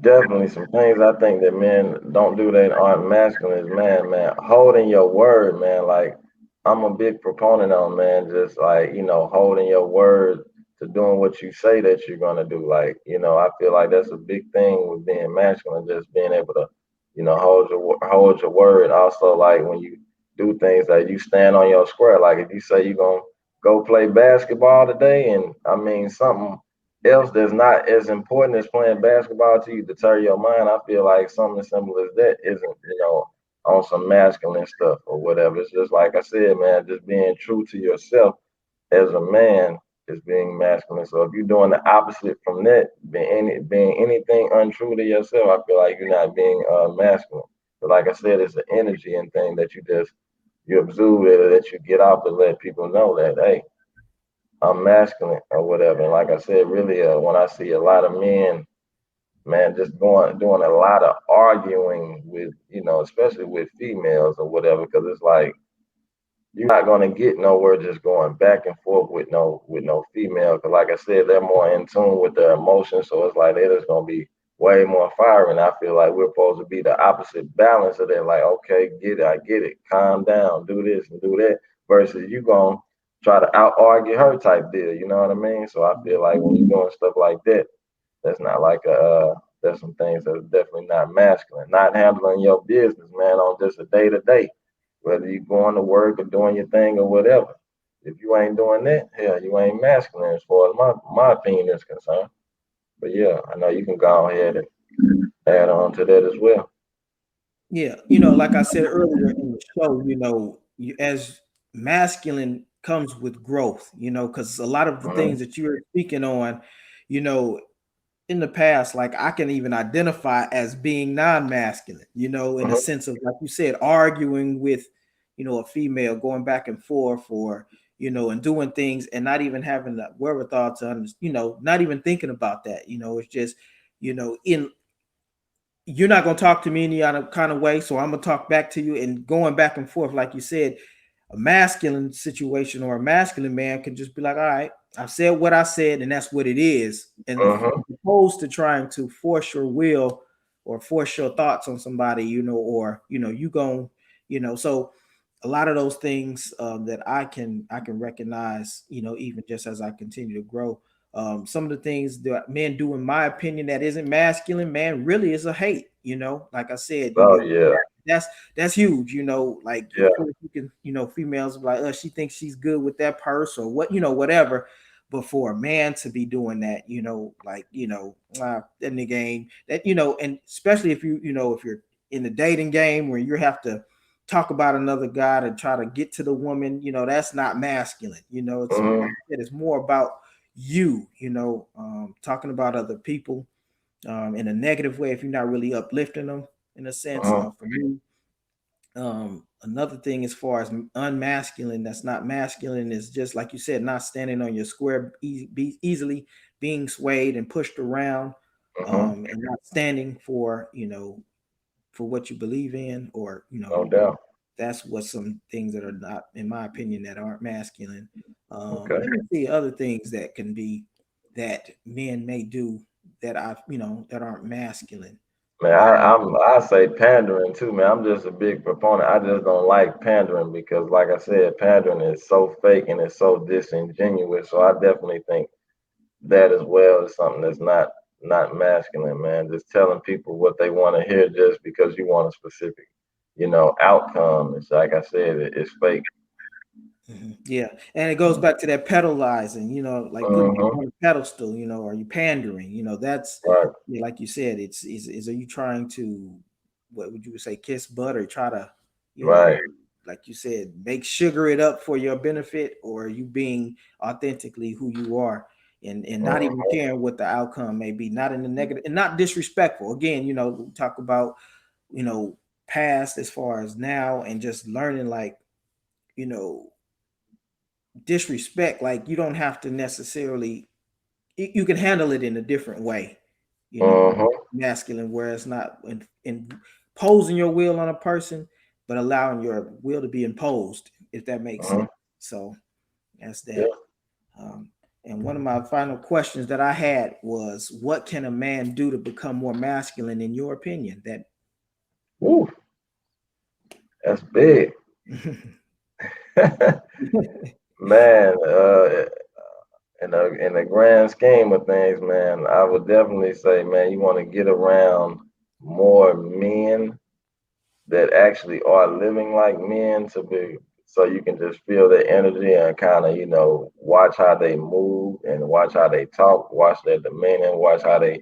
definitely some things I think that men don't do that aren't masculine is man, holding your word, man. Like I'm a big proponent on man, just like, holding your word to doing what you say that you're gonna do. Like, I feel like that's a big thing with being masculine, just being able to, hold your word. Also, like when you do things that you stand on your square. Like if you say you're gonna go play basketball today, and I mean something else that's not as important as playing basketball to you deter your mind, I feel like something as simple as that isn't, on some masculine stuff or whatever. It's just like I said, man, just being true to yourself as a man is being masculine. So if you're doing the opposite from that, being anything untrue to yourself, I feel like you're not being masculine. But like I said, it's an energy and thing that you absorb it, that you get off to let people know that, hey, I'm masculine or whatever. And like I said, really, when I see a lot of men, man, just doing a lot of arguing with, especially with females or whatever, because it's like you're not gonna get nowhere just going back and forth with no female. Because like I said, they're more in tune with their emotions, so it's like they're just gonna be way more fire. And I feel like we're supposed to be the opposite balance of that. Like, okay, get it, I get it, calm down, do this and do that, versus you gonna try to out argue her type deal. You know what I mean? So I feel like when you're doing stuff like that, that's not like there's some things that's definitely not masculine. Not handling your business, man, on just a day to day, whether you going to work or doing your thing or whatever. If you ain't doing that, hell, you ain't masculine as far as my opinion is concerned. But yeah, I know you can go ahead and add on to that as well. Yeah, like I said earlier in the show, as masculine comes with growth, because a lot of the Mm-hmm. things that you're speaking on, you know, in the past, like I can even identify as being non-masculine, in a Mm-hmm. sense of, like you said, arguing with, a female, going back and forth, or, and doing things and not even having the wherewithal to, not even thinking about that. It's just, in you're not going to talk to me any other kind of way, so I'm going to talk back to you, and going back and forth, like you said, a masculine situation or a masculine man can just be like, all right, I said what I said, and that's what it is. And Mm-hmm. opposed to trying to force your will or force your thoughts on somebody, or you going, so a lot of those things that I can recognize, even just as I continue to grow. Some of the things that men do, in my opinion, that isn't masculine, man, really is a hate. Like I said, Oh yeah, that's that's huge. Like yeah. of course you can, females be like, she thinks she's good with that purse or what, whatever. But for a man to be doing that, like that nigga ain't that, and especially if if you're in the dating game where you have to talk about another guy to try to get to the woman, that's not masculine. It's like Mm-hmm. I said, it's more about you, talking about other people in a negative way if you're not really uplifting them in a sense. Mm-hmm. For me, another thing as far as unmasculine, that's not masculine, is just like you said, not standing on your square, easily being swayed and pushed around, Mm-hmm. and not standing for for what you believe in, or No doubt. that's what some things that are not, in my opinion, that aren't masculine. Okay. Let me see other things that can be that men may do that that aren't masculine. Man, Um, I say pandering too, man. I'm just a big proponent. I just don't like pandering because, like I said, pandering is so fake and it's so disingenuous. So I definitely think that as well is something that's not masculine, man. Just telling people what they want to hear just because you want a specific, outcome. It's like I said, it's fake. yeah, and it goes back to that pedalizing, like putting Mm-hmm. people on a pedestal, or you pandering, that's Right. yeah, like you said, is are you trying to, what would you say, kiss butt, or try to, you know, Right. like you said, make sugar it up for your benefit, or are you being authentically who you are, and not even Mm-hmm. caring what the outcome may be, not in the negative and not disrespectful. Again, we talk about, past as far as now, and just learning, like, you know, disrespect, like you don't have to necessarily, you can handle it in a different way, Mm-hmm. masculine, where it's not imposing your will on a person, but allowing your will to be imposed, if that makes Mm-hmm. sense. So that's Yeah. that. um, and one of my final questions that I had was, what can a man do to become more masculine, in your opinion? That Woo, that's big. Man, in the grand scheme of things, man, I would definitely say, man, you want to get around more men that actually are living like men to be, so you can just feel their energy and kind of, watch how they move and watch how they talk, watch their demeanor, watch how they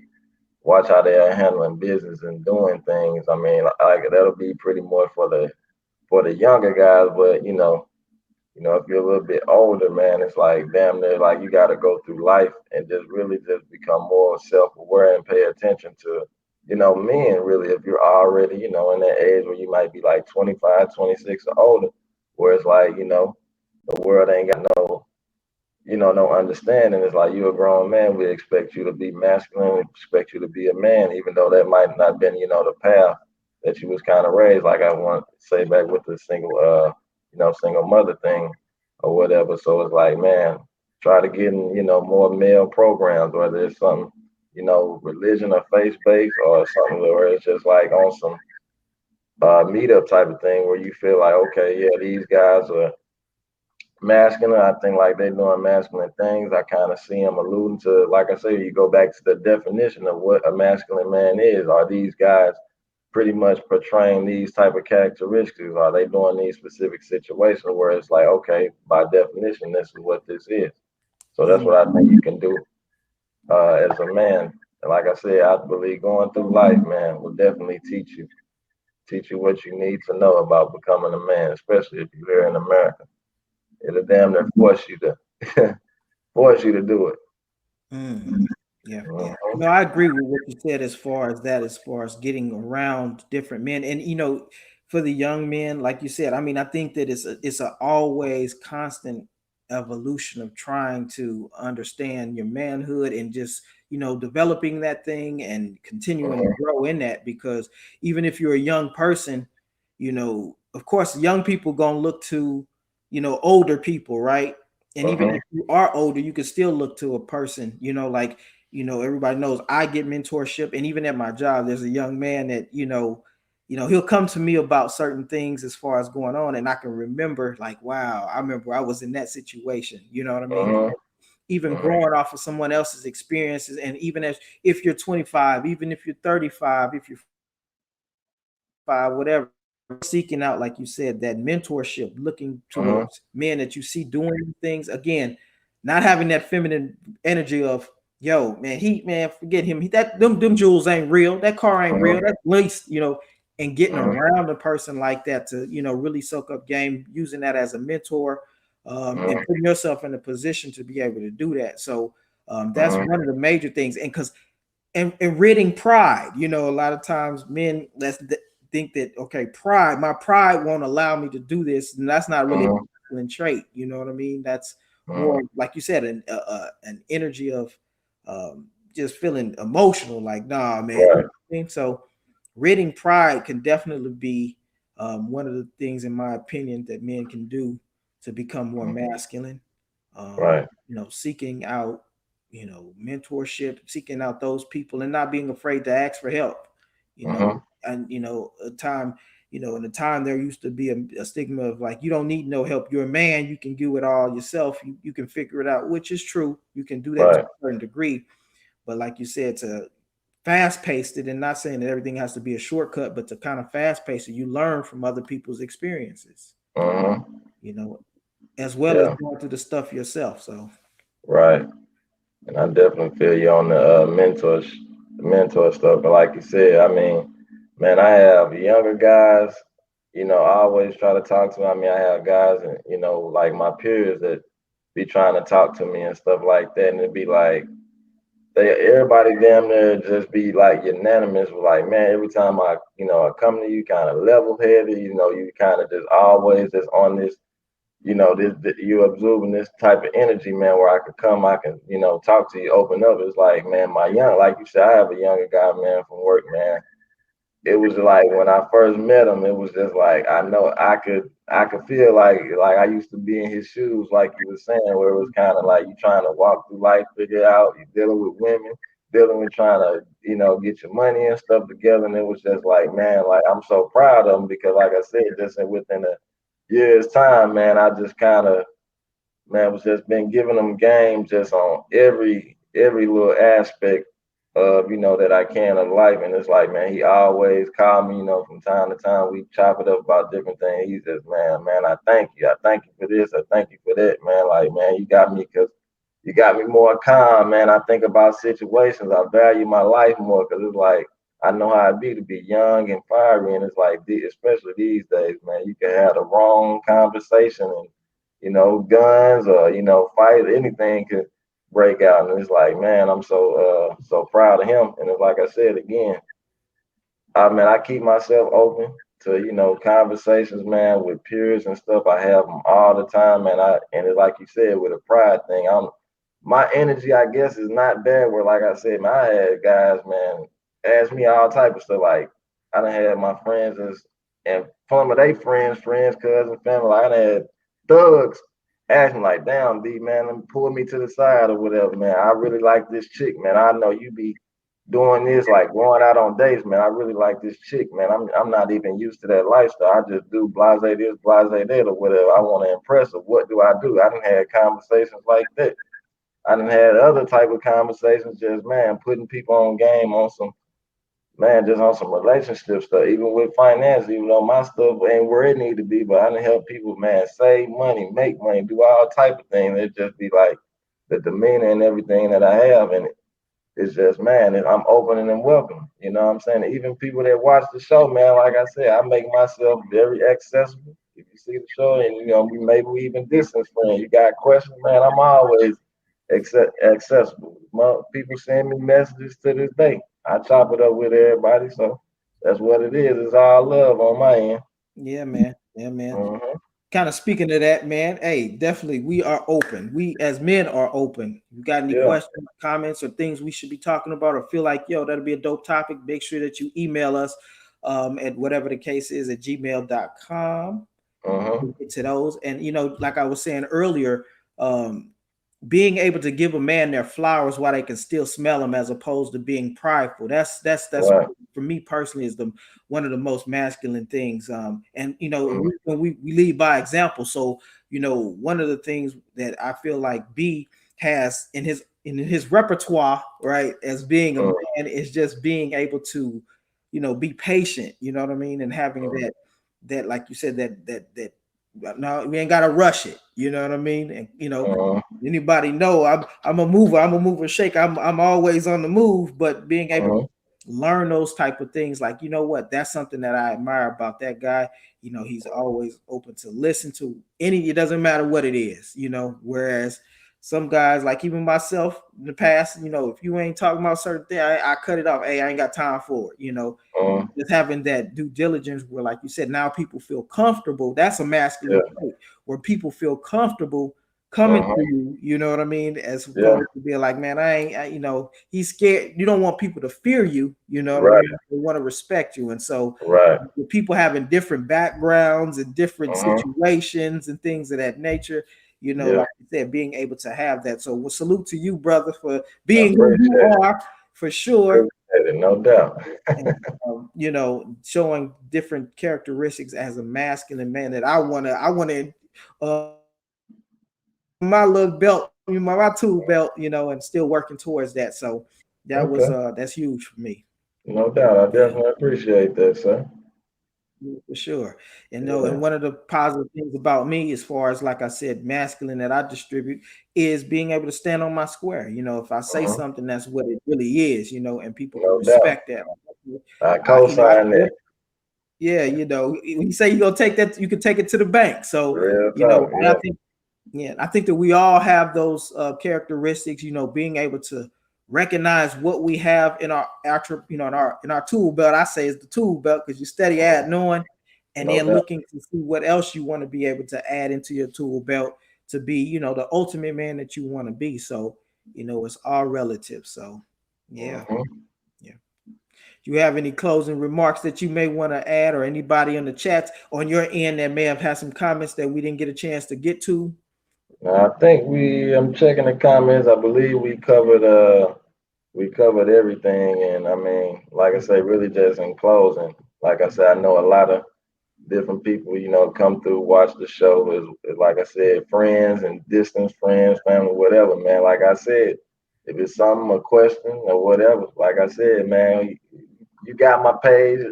are handling business and doing things. I mean, like that'll be pretty more for the younger guys, but If you're a little bit older, man, it's like damn near like you got to go through life and just really just become more self-aware and pay attention to, men really. If you're already, in that age where you might be like 25, 26 or older, where it's like, the world ain't got no understanding. It's like you're a grown man. We expect you to be masculine. We expect you to be a man, even though that might not been, the path that you was kind of raised. Like I want to say back with the single mother thing or whatever. So it's like, man, try to get in, more male programs, whether it's something, religion or faith based or something where it's just like on some meetup type of thing where you feel like, okay, yeah, these guys are masculine. I think like they're doing masculine things. I kind of see them alluding to, like I say, you go back to the definition of what a masculine man is. Are these guys pretty much portraying these type of characteristics? Are they doing these specific situations where it's like, okay, by definition, this is what this is. So that's Mm, what I think you can do as a man. And like I said, I believe going through life, man, will definitely teach you what you need to know about becoming a man, especially if you're here in America. It'll damn near force you to do it. mm. Yeah, yeah. Mhm, No, I agree with what you said as far as that, as far as getting around different men. And for the young men, like you said, I mean, I think that it's a always constant evolution of trying to understand your manhood and just, developing that thing and continuing to mhm, grow in that. Because even if you're a young person, of course, young people gonna look to, older people, right? And even mhm, if you are older, you can still look to a person, like, everybody knows I get mentorship, and even at my job, there's a young man that he'll come to me about certain things as far as going on, and I can remember like, wow, I remember I was in that situation. You know what I mean? mhm, Even mhm, growing off of someone else's experiences, and even if you're 25, even if you're 35, if you're five, whatever, seeking out, like you said, that mentorship, looking mhm, towards men that you see doing things again, not having that feminine energy of, yo, man, man, forget him. That them jewels ain't real. That car ain't real. mhm, That's least, and getting mhm, around a person like that to, really soak up game, using that as a mentor, and mhm, putting yourself in a position to be able to do that. So that's mhm. one of the major things. And because and ridding pride. A lot of times men think that, okay, my pride won't allow me to do this, and that's not really a Mhm, masculine trait. You know what I mean? That's mhm. more like you said, an energy of just feeling emotional, like, nah, man. You know Right. what I mean? So ridding pride can definitely be one of the things, in my opinion, that men can do to become more Mhm. masculine. Right. Seeking out, mentorship, seeking out those people, and not being afraid to ask for help. You know, Mhm. and a time, in the time there used to be a stigma of like, you don't need no help. You're a man, you can do it all yourself. You can figure it out, which is true. You can do that to Right. a certain degree, but like you said, to fast paced it, and not saying that everything has to be a shortcut, but to kind of fast pace it, you learn from other people's experiences, Mhm. you know, as well as Yeah. going through the stuff yourself. So, Right. And I definitely feel you on the mentor stuff. But like you said, I mean, man, I have younger guys. I always try to talk to them. I mean, I have guys, and like my peers that be trying to talk to me and stuff like that, and it'd be like everybody damn near just be like unanimous with like, man, every time I come to you, kind of level headed. You kind of just always just on this you absorbing this type of energy, man, where I could come, I can, talk to you, open up. It's like, man, like you said, I have a younger guy, man, from work, man. It was like when I first met him, it was just like I know I could feel like I used to be in his shoes, like you were saying, where it was kind of like you trying to walk through life, figure it out, you dealing with women, dealing with trying to, get your money and stuff together. And it was just like, man, like I'm so proud of him because like I said, just within a year's time, man, I just kind of man was just been giving them game just on every little aspect of that I can of life. And it's like, man, he always called me, from time to time. We chop it up about different things. He says, man, I thank you. I thank you for this. I thank you for that, man. Like, man, you got me because you got me more calm, man. I think about situations. I value my life more because it's like I know how it be to be young and fiery, and it's like, especially these days, man, you can have the wrong conversation and guns or fight, anything could break out. And it's like, man, I'm so proud of him. And it's like I said again, I keep myself open to conversations, man, with peers and stuff. I have them all the time, man. And it's like you said with a pride thing. My energy, I guess, is not there. Where, like I said, man, I had guys, man, ask me all type of stuff. Like I done had my friends and some of they friends, cousins, family. Like, I done had thugs asking like, "Damn, D, man, let me pull me to the side or whatever, man. I really like this chick, man. I know you be doing this, like going out on dates, man. I really like this chick, man. I'm not even used to that lifestyle. I just do blase this, blase that, or whatever. I want to impress her. What do I do? I done had conversations like that. I done had other type of conversations, just man, putting people on game on some man, just on some relationship stuff, even with finance, even though my stuff ain't where it need to be, but I done help people, man, save money, make money, do all type of things. It just be like the demeanor and everything that I have, and it's just, man, I'm opening and welcome. You know what I'm saying? Even people that watch the show, man, like I said, I make myself very accessible. If you see the show and, maybe we even distance friends, you got questions, man, I'm always accessible. People send me messages to this day. I chop it up with everybody. So that's what it is. It's all love on my end. Yeah, man. Yeah, man. Hmm. Kind of speaking of that, man. Hey, definitely, we are open. We as men are open. You got any Yeah. questions, comments, or things we should be talking about, or feel like, yo, that'll be a dope topic? Make sure that you email us at whatever the case is at gmail.com. Hmm. We'll get to those. And like I was saying earlier, um, being able to give a man their flowers while they can still smell them, as opposed to being prideful. That's Right. for me personally is the one of the most masculine things. And Hmm. we lead by example. So one of the things that I feel like B has in his repertoire, right, as being a man, is just being able to be patient. You know what I mean, and having that like you said, that no, we ain't gotta rush it. You know what I mean, and Hmm. anybody know I'm a mover. I'm a mover shaker. I'm always on the move, but being able to Hmm. learn those type of things, like what, that's something that I admire about that guy. He's always open to listen to any. It doesn't matter what it is. Whereas some guys, like even myself in the past, if you ain't talking about certain thing, I cut it off. Hey, I ain't got time for it. Hmm. Just having that due diligence, where, like you said, now people feel comfortable. That's a masculine Yeah. trait, where people feel comfortable coming to Hmm. you, you know what I mean, as Yeah. opposed to being like, man, I ain't, he's scared. You don't want people to fear you, you know what I Right. mean? They want to respect you. And so, Right. with people having different backgrounds and different Hmm. situations and things of that nature, Yeah. like you said, being able to have that. So, we'll salute to you, brother, for I being who you appreciate it. are, for sure. Appreciate it. No doubt. And showing different characteristics as a masculine man that I want to my little belt, my tool belt, and still working towards that. So Okay. that's huge for me. No doubt. I Yeah, definitely appreciate that, sir. for sure. And Yeah. and one of the positive things about me, as far as, like I said, masculine that I distribute, is being able to stand on my square. If I say Hmm. something, that's what it really is. And people can No doubt. respect that. I I, you know, I, co-sign that. yeah, when you say you're gonna take that, you can take it to the bank. So, Real talk. and I Yeah. think, yeah, I think that we all have those characteristics. Being able to recognize what we have in our in our tool belt. I say is the tool belt, because you steady adding on, and No then doubt. looking to see what else you want to be able to add into your tool belt to be, the ultimate man that you want to be. So, it's all relative. So, yeah. Hmm. Yeah. Do you have any closing remarks that you may want to add, or anybody on the chat on your end that may have had some comments that we didn't get a chance to get to? Now, I think I'm checking the comments. I believe we covered everything. And I mean, like I say, really just in closing, like I said, I know a lot of different people, come through, watch the show. Is like I said, friends and distance friends, family, whatever, man. Like I said, if it's something, a question or whatever, like I said, man, you got my page.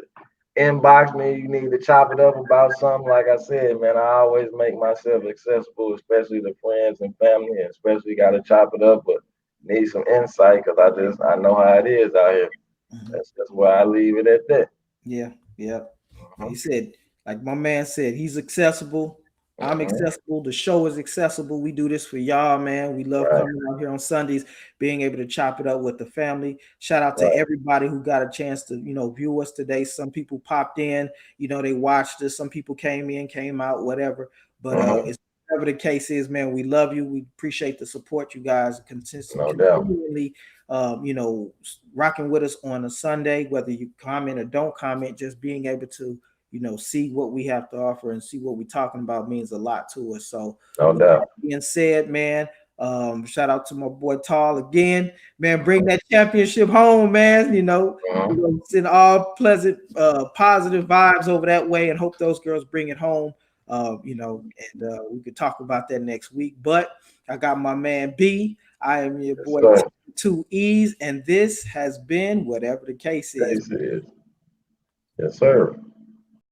Inbox me. You need to chop it up about something. Like I said, man, I always make myself accessible, especially to friends and family, and especially got to chop it up, but need some insight because I know how it is out here. Mhm. That's why I leave it at that. Yeah, yeah. He Mhm. said, like my man said, he's accessible. I'm accessible. The show is accessible. We do this for y'all, man. We love coming out here on Sundays, being able to chop it up with the family. Shout out to everybody who got a chance to, view us today. Some people popped in, they watched us. Some people came in, came out, whatever. But it's whatever the case is, man. We love you. We appreciate the support you guys continually, rocking with us on a Sunday, whether you comment or don't comment, just being able to see what we have to offer and see what we're talking about means a lot to us. So, with that being said, man, shout out to my boy Tall again, man. Bring that championship home, man. Send all pleasant, positive vibes over that way, and hope those girls bring it home. And we could talk about that next week. But I got my man B. I am your boy 2 E's, and this has been Whatever the Case Is. Yes, sir.